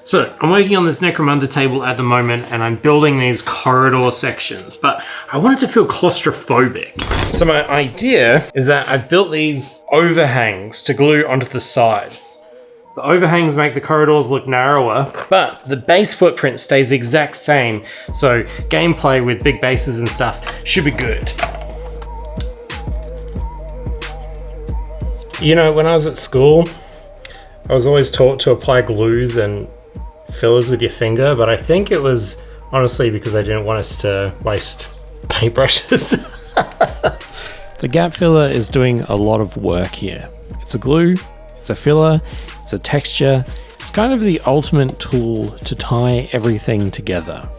So I'm working on this Necromunda table at the moment and I'm building these corridor sections, but I want it to feel claustrophobic. So my idea is that I've built these overhangs to glue onto the sides. The overhangs make the corridors look narrower, but the base footprint stays the exact same. So gameplay with big bases and stuff should be good. You know, when I was at school, I was always taught to apply glues and fillers with your finger, but I think it was honestly because I didn't want us to waste paintbrushes. The gap filler is doing a lot of work here. It's a glue, it's a filler, it's a texture. It's kind of the ultimate tool to tie everything together.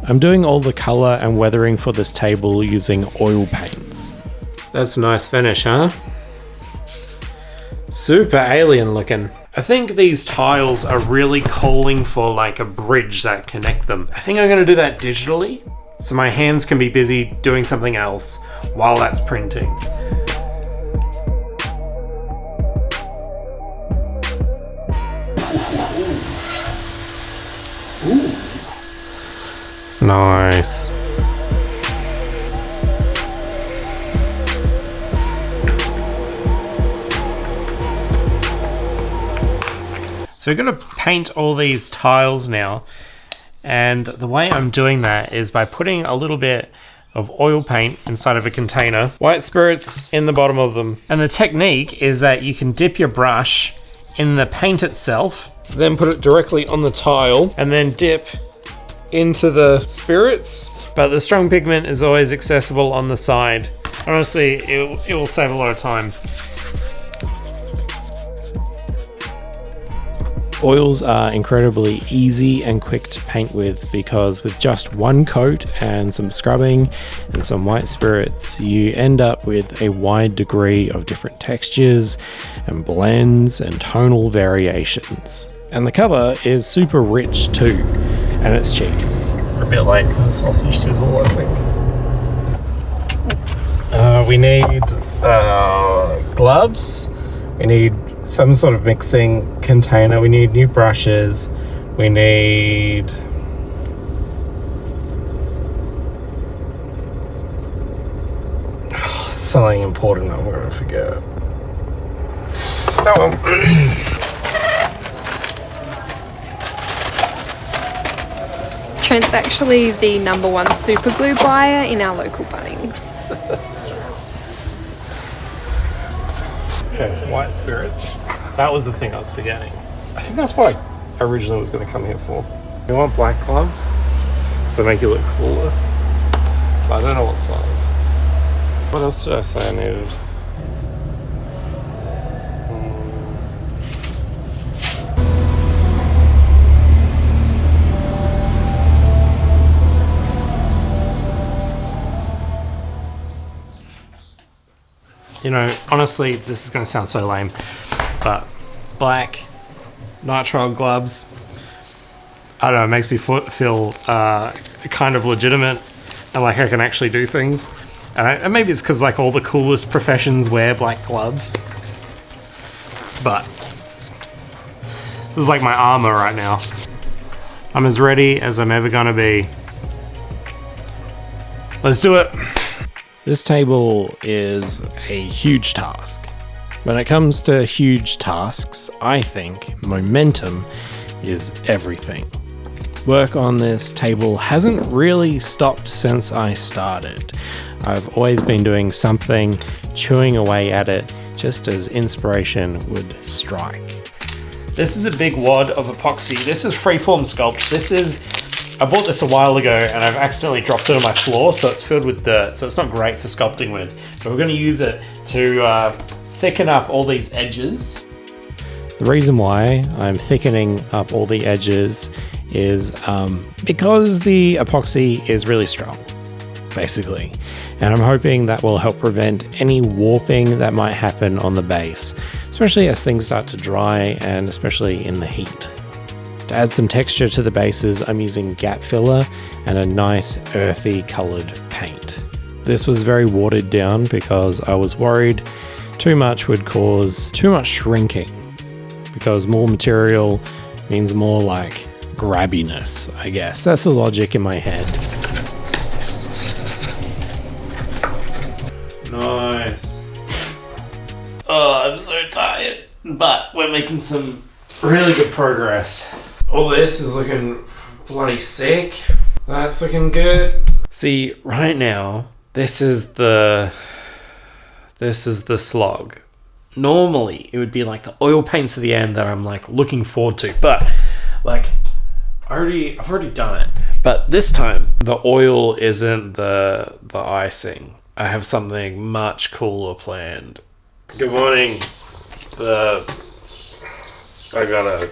I'm doing all the color and weathering for this table using oil paints. That's a nice finish, huh? Super alien looking. I think these tiles are really calling for like a bridge that connect them. I think I'm gonna do that digitally, so my hands can be busy doing something else while that's printing. Ooh. Nice. So we're going to paint all these tiles now, and the way I'm doing that is by putting a little bit of oil paint inside of a container, white spirits in the bottom of them. And the technique is that you can dip your brush in the paint itself, then put it directly on the tile, and then dip into the spirits. But the strong pigment is always accessible on the side. Honestly, it will save a lot of time. Oils are incredibly easy and quick to paint with because with just one coat and some scrubbing and some white spirits, you end up with a wide degree of different textures and blends and tonal variations. And the color is super rich too, and it's cheap. We're a bit late for the sausage sizzle, I think. We need gloves. We need some sort of mixing container. We need new brushes. We need something important I'm going to forget. Oh well. Trent's actually the #1 super glue buyer in our local Bunnings. Okay, white spirits. That was the thing I was forgetting. I think that's what I originally was going to come here for. You want black gloves, so make you look cooler. But I don't know what size. What else did I say I needed? You know, honestly, this is going to sound so lame, but black nitrile gloves, I don't know, it makes me feel kind of legitimate and like I can actually do things. And maybe it's because like all the coolest professions wear black gloves, but this is like my armor right now. I'm as ready as I'm ever going to be. Let's do it. This table is a huge task. When it comes to huge tasks, I think momentum is everything. Work on this table hasn't really stopped since I started. I've always been doing something, chewing away at it, just as inspiration would strike. This is a big wad of epoxy. This is freeform sculpt. I bought this a while ago and I've accidentally dropped it on my floor, so it's filled with dirt, so it's not great for sculpting with. But we're going to use it to thicken up all these edges. The reason why I'm thickening up all the edges is because the epoxy is really strong, basically. And I'm hoping that will help prevent any warping that might happen on the base, especially as things start to dry and especially in the heat. To add some texture to the bases, I'm using gap filler and a nice earthy coloured paint. This was very watered down because I was worried too much would cause too much shrinking, because more material means more like grabbiness, I guess. That's the logic in my head. Nice. Oh, I'm so tired. But we're making some really good progress. All this is looking bloody sick. That's looking good. See, right now, this is the slog. Normally, it would be like the oil paints at the end that I'm like looking forward to, but like I've already done it. But this time, the oil isn't the icing. I have something much cooler planned. Good morning. I gotta.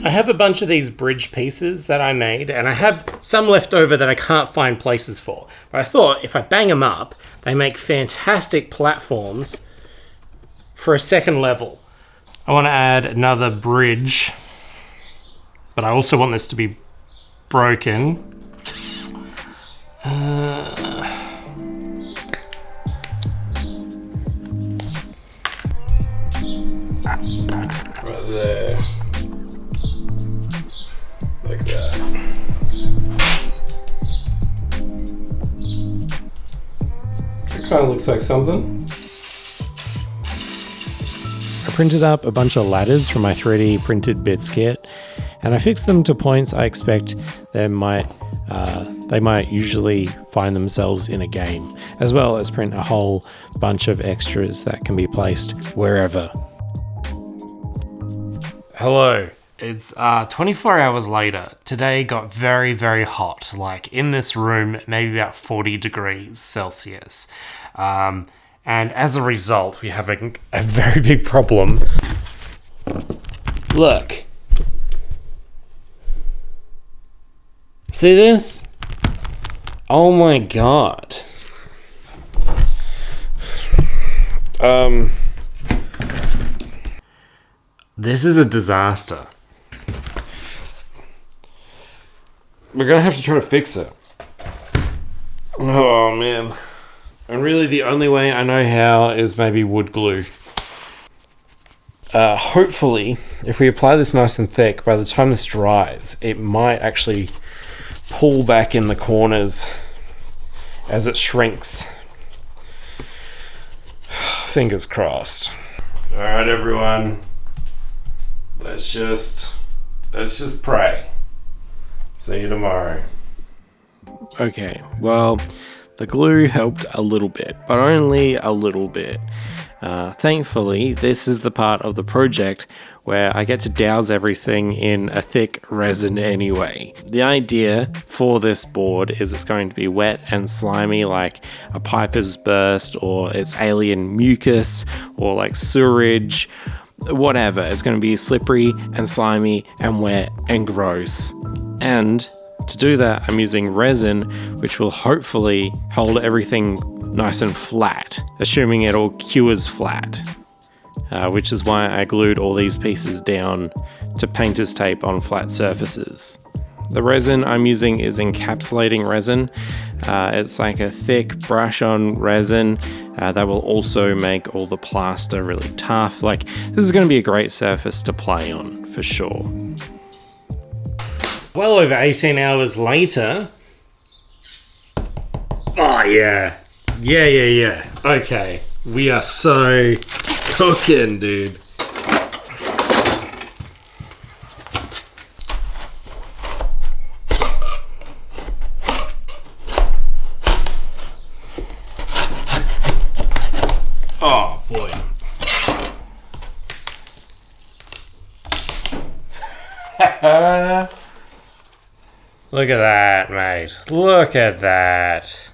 I have a bunch of these bridge pieces that I made, and I have some left over that I can't find places for. But I thought if I bang them up, they make fantastic platforms for a second level. I want to add another bridge, but I also want this to be broken. Right there. Like that. It kind of looks like something. I printed up a bunch of ladders from my 3D printed bits kit, and I fixed them to points I expect they might usually find themselves in a game, as well as print a whole bunch of extras that can be placed wherever. Hello. It's 24 hours later. Today got very, very hot. Like in this room, maybe about 40 degrees Celsius. And as a result, we're having a very big problem. Look. See this? Oh my god. This is a disaster. We're gonna have to try to fix it. Oh man. And really the only way I know how is maybe wood glue. Hopefully, if we apply this nice and thick, by the time this dries, it might actually pull back in the corners as it shrinks. Fingers crossed. Alright everyone. Let's just pray. See you tomorrow. Okay, well, the glue helped a little bit, but only a little bit. Thankfully, this is the part of the project where I get to douse everything in a thick resin anyway. The idea for this board is it's going to be wet and slimy like a piper's burst, or it's alien mucus, or like sewerage, whatever. It's going to be slippery and slimy and wet and gross. And to do that, I'm using resin, which will hopefully hold everything nice and flat, assuming it all cures flat, which is why I glued all these pieces down to painter's tape on flat surfaces. The resin I'm using is encapsulating resin. It's like a thick brush-on resin that will also make all the plaster really tough. Like, this is going to be a great surface to play on, for sure. Well over 18 hours later. Oh yeah. Yeah. Okay. We are so cooking, dude. Oh boy. Look at that, mate. Look at that.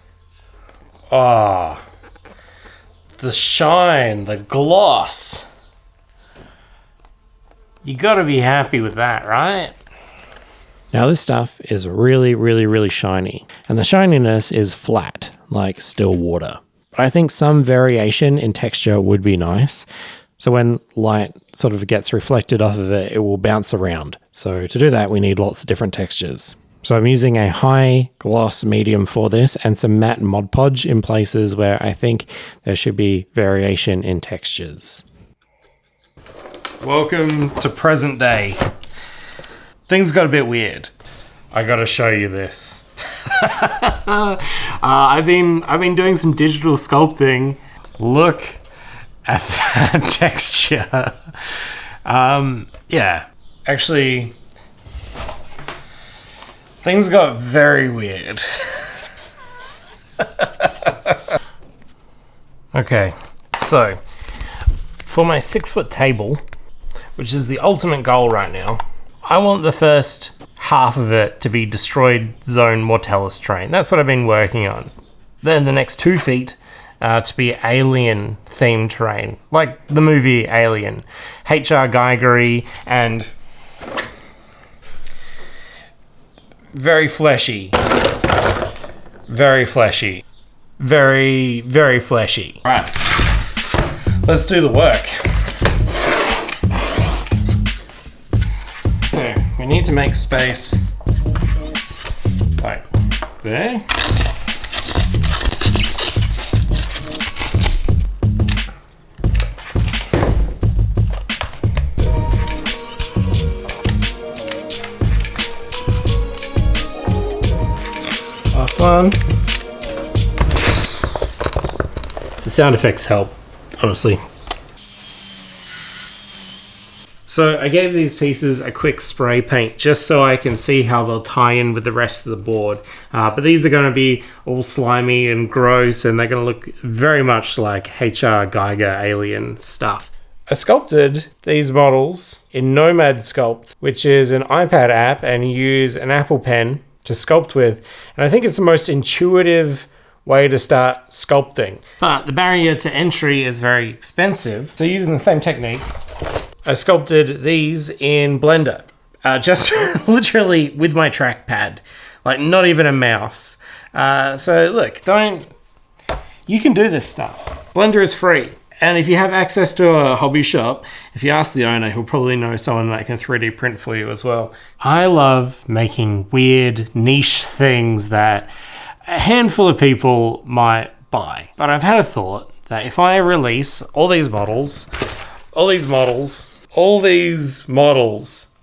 Oh. The shine, the gloss. You gotta be happy with that, right? Now this stuff is really, really, really shiny, and the shininess is flat, like still water. But I think some variation in texture would be nice. So when light sort of gets reflected off of it, it will bounce around. So to do that, we need lots of different textures. So I'm using a high gloss medium for this and some matte Mod Podge in places where I think there should be variation in textures. Welcome to present day. Things got a bit weird. I gotta show you this. I've been doing some digital sculpting. Look at that texture. Yeah, actually, things got very weird. Okay, so for my 6-foot table, which is the ultimate goal right now, I want the first half of it to be destroyed zone mortalis terrain. That's what I've been working on. Then the next 2 feet to be alien themed terrain, like the movie Alien, H.R. Geigery, and very fleshy, very fleshy, very fleshy. Right, let's do the work. Okay, we need to make space like there. Last one. The sound effects help, honestly. So I gave these pieces a quick spray paint just so I can see how they'll tie in with the rest of the board. But these are going to be all slimy and gross, and they're going to look very much like H.R. Geiger alien stuff. I sculpted these models in Nomad Sculpt, which is an iPad app, and you use an Apple Pen to sculpt with. And I think it's the most intuitive way to start sculpting. But the barrier to entry is very expensive. So using the same techniques, I sculpted these in Blender. Just literally with my trackpad. Like not even a mouse. So look, you can do this stuff. Blender is free. And if you have access to a hobby shop, if you ask the owner, he'll probably know someone that can 3D print for you as well. I love making weird niche things that a handful of people might buy. But I've had a thought that if I release all these models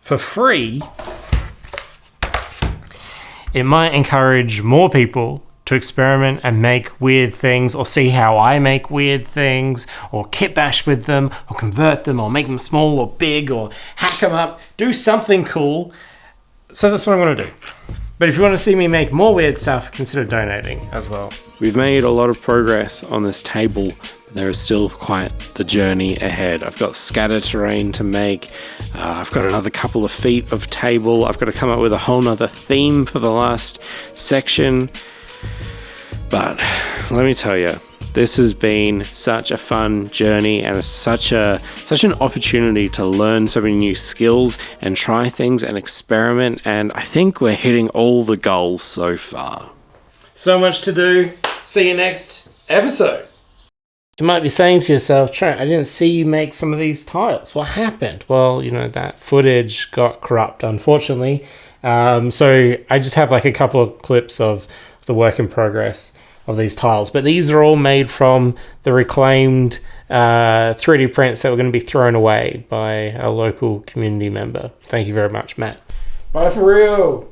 for free, it might encourage more people to experiment and make weird things, or see how I make weird things, or kitbash with them, or convert them, or make them small or big, or hack them up, do something cool. So that's what I'm going to do. But if you want to see me make more weird stuff, consider donating as well. We've made a lot of progress on this table, but there is still quite the journey ahead. I've got scatter terrain to make. I've got another couple of feet of table. I've got to come up with a whole nother theme for the last section. But let me tell you, this has been such a fun journey, and such an opportunity to learn so many new skills and try things and experiment, and I think we're hitting all the goals so far. So much to do. See you next episode. You might be saying to yourself, Trent, I didn't see you make some of these tiles. What happened? Well, that footage got corrupt, unfortunately. So I just have like a couple of clips of the work in progress of these tiles, but these are all made from the reclaimed 3D prints that were going to be thrown away by a local community member. Thank you very much, Matt. Bye for real.